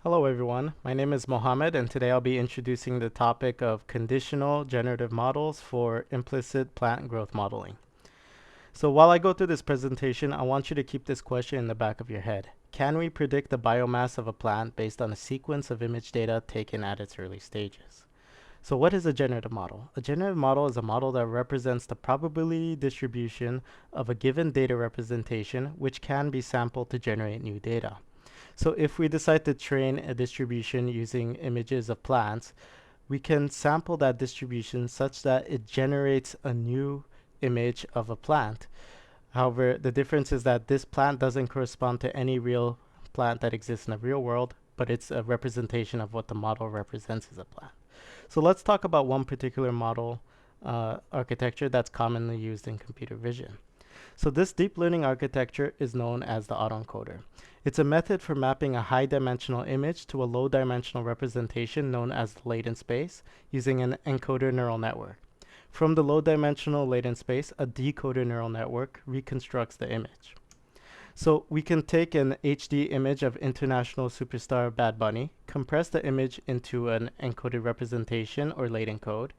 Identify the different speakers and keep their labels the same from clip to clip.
Speaker 1: Hello everyone, my name is Mohamed and today I'll be introducing the topic of conditional generative models for implicit plant growth modeling. So while I go through this presentation, I want you to keep this question in the back of your head. Can we predict the biomass of a plant based on a sequence of image data taken at its early stages? So what is a generative model? A generative model is a model that represents the probability distribution of a given data representation, which can be sampled to generate new data. So if we decide to train a distribution using images of plants, we can sample that distribution such that it generates a new image of a plant. However, the difference is that this plant doesn't correspond to any real plant that exists in the real world, but it's a representation of what the model represents as a plant. So let's talk about one particular model architecture that's commonly used in computer vision. So this deep learning architecture is known as the autoencoder. It's a method for mapping a high-dimensional image to a low-dimensional representation known as the latent space using an encoder neural network. From the low-dimensional latent space, a decoder neural network reconstructs the image. So we can take an HD image of international superstar Bad Bunny, compress the image into an encoded representation or latent code,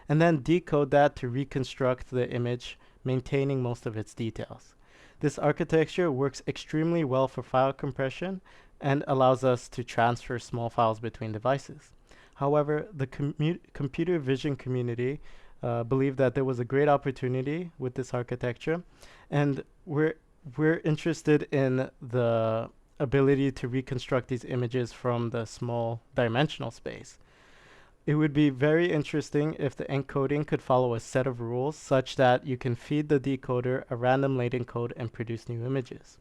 Speaker 1: and then decode that to reconstruct the image, maintaining most of its details. This architecture works extremely well for file compression and allows us to transfer small files between devices. However, the computer vision community believed that there was a great opportunity with this architecture, and we're interested in the ability to reconstruct these images from the small dimensional space. It would be very interesting if the encoding could follow a set of rules such that you can feed the decoder a random latent code and produce new images.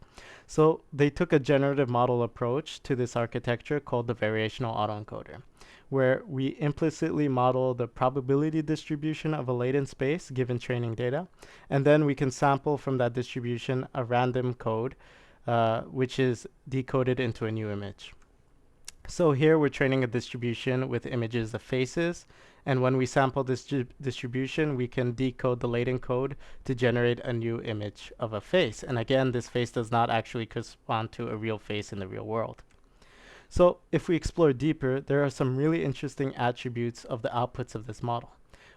Speaker 1: So they took a generative model approach to this architecture called the variational autoencoder, where we implicitly model the probability distribution of a latent space given training data, and then we can sample from that distribution a random code, which is decoded into a new image. So here we're training a distribution with images of faces, and when we sample this distribution, we can decode the latent code to generate a new image of a face. And again, this face does not actually correspond to a real face in the real world. So if we explore deeper, there are some really interesting attributes of the outputs of this model.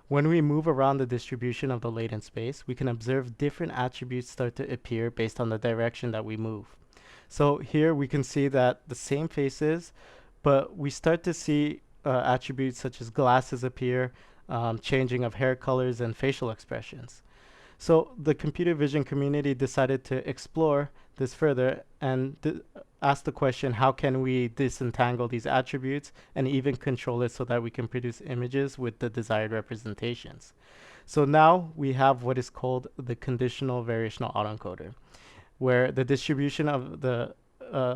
Speaker 1: When we move around the distribution of the latent space, we can observe different attributes start to appear based on the direction that we move. So here we can see that the same faces, but we start to see attributes such as glasses appear, changing of hair colors, and facial expressions. So the computer vision community decided to explore this further and ask the question, how can we disentangle these attributes and even control it so that we can produce images with the desired representations? So now we have what is called the conditional variational autoencoder, where the distribution of the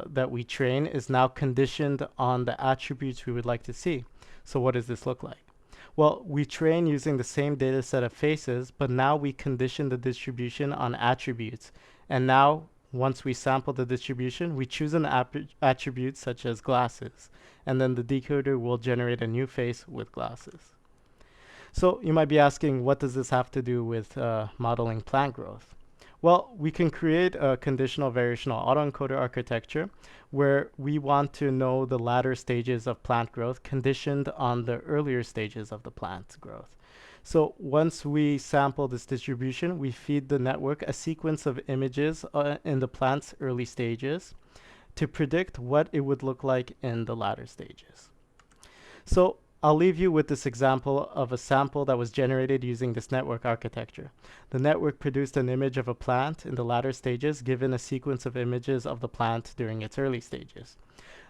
Speaker 1: that we train is now conditioned on the attributes we would like to see. So what does this look like? Well, we train using the same data set of faces, but now we condition the distribution on attributes. And now, once we sample the distribution, we choose an attribute such as glasses, and then the decoder will generate a new face with glasses. So you might be asking, what does this have to do with modeling plant growth? Well, we can create a conditional variational autoencoder architecture where we want to know the latter stages of plant growth conditioned on the earlier stages of the plant growth. So once we sample this distribution, we feed the network a sequence of images in the plant's early stages to predict what it would look like in the latter stages. So I'll leave you with this example of a sample that was generated using this network architecture. The network produced an image of a plant in the latter stages given a sequence of images of the plant during its early stages.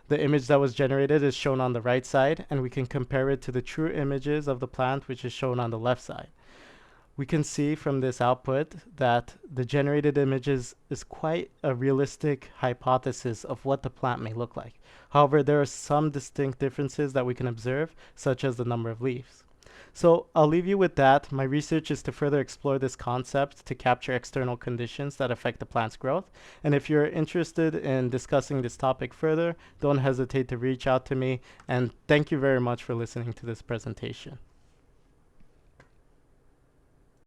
Speaker 1: The image that was generated is shown on the right side, and we can compare it to the true images of the plant, which is shown on the left side. We can see from this output that the generated images is quite a realistic hypothesis of what the plant may look like. However, there are some distinct differences that we can observe, such as the number of leaves. So I'll leave you with that. My research is to further explore this concept to capture external conditions that affect the plant's growth. And if you're interested in discussing this topic further, don't hesitate to reach out to me. And thank you very much for listening to this presentation.